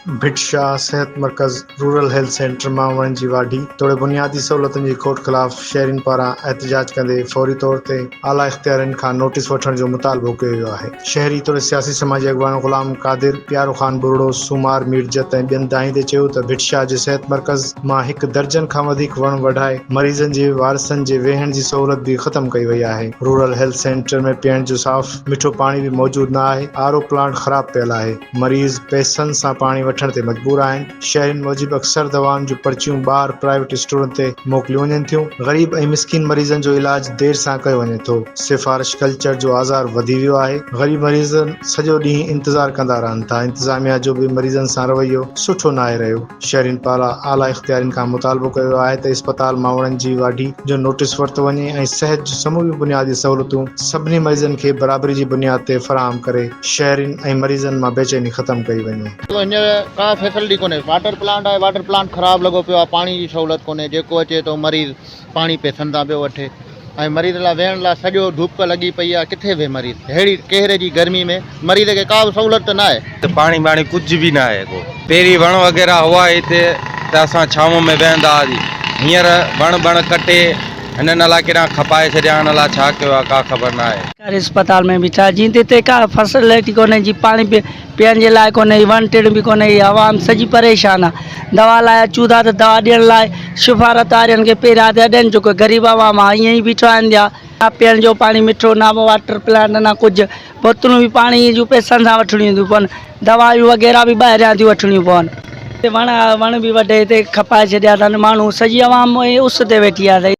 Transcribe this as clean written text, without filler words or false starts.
भिटशा सेहत मर्कज़ rural health centre मां वण जी वाढी तोड़े बुनियादी सहूलतुनि जी खोट ख़िलाफ़ शहरियुनि पारां एहतजाज कंदे फौरी तौर ते आला इख़्तियारनि खां नोटिस वठण जो मुतालबो कयो वियो आहे। शहरी तोड़े सियासी समाजी अॻवान ग़ुलाम कादिर, प्यारो ख़ान बुरड़ो, सुमार मीरजत ऐं ॿियनि दाईंदे चयो त भिटशा जे सेहत मर्कज़ मां हिकु दर्जन खां वधीक वण वढाए मरीज़नि जे वारसनि जे वेहण जी सहूलत बि ख़तम कई वई आहे। रूरल हेल्थ सेंटर में पीअण जो साफ़ मिठो पाणी बि मौजूद न आहे। आरओ प्लांट ख़राब पियल आहे। मरीज़ पैसनि सां पाणी वठण ते मजबूर आहिनि। शहरियुनि मूजिबि अक्सर दवाउनि जूं पर्चियूं ॿाहिरि प्राइवेट स्टोरनि ते मोकिलियूं वञनि थियूं। ग़रीब ऐं मिसकिन मरीज़नि जो इलाज देर सां कयो वञे थो। सिफ़ारिश कल्चर जो आज़ार वधी वियो आहे। ग़रीब मरीज़ सॼो ॾींहुं इंतज़ार कंदा रहनि था। इंतिज़ामिया जो बि मरीज़नि सां रवैयो सुठो न आहे रहियो। शहरियुनि पारां आला इख़्तियारनि खां मुतालबो कयो वियो आहे त इस्पताल मावड़नि जी वाढी जो नोटिस वरितो वञे ऐं सिहत जूं समूरी बुनियादी सहूलतूं सभिनी मरीज़नि खे बराबरी जी बुनियाद ते फ़राहम करे शहरियुनि ऐं मरीज़नि मां बेचैनी ख़तम कई वञे। तो हींअर का फैसिलिटी कोन्हे। वाटर प्लांट आहे, वाटर प्लांट ख़राबु लॻो पियो आहे। पाणी जी सहूलियत कोन्हे। जेको अचे थो मरीज़ पाणी पैसनि तां पियो वठे ऐं मरीज़ लाइ वेहण लाइ सॼो धूप लॻी पई आहे। किथे वेह मरीज़ अहिड़ी कहर जी गर्मी में मरीज़ खे का बि सहूलियत न आहे। तो पानी वाणी कुछ भी ना है को पहिरीं वण वग़ैरह हुआ हिते त असां छांव में वेहंदा हुआसीं। हींअर वण कटे हिन नाला केॾा खपाए छॾिया, हिन लाइ छा कयो आहे का ख़बर न आहे। अस्पताल में बीठा जीअं हिते का फैसिलिटी कोन्हे जी, पाणी पीअण जे लाइ कोन्हे, वण टिण बि कोन्हे। आवाम सॼी परेशान आहे। दवा लाइ अचूं था त दवा ॾियण लाइ सिफ़ारत वारनि खे पहिरियां त ॾियनि, जेको ग़रीब आवाम आहे ईअं ई बीठो आहिनि। ना पीअण जो पाणी मिठो, ना वाटर प्लांट, ना कुझु। बोतलूं बि पाणी जूं पैसनि सां वठणियूं थियूं पवनि। दवायूं वग़ैरह बि ॿाहिरियां थियूं वठणियूं पवनि। वण बि वढे हिते खपाए छॾिया अथनि। माण्हू सॼी आवाम उस ते वेठी आहे।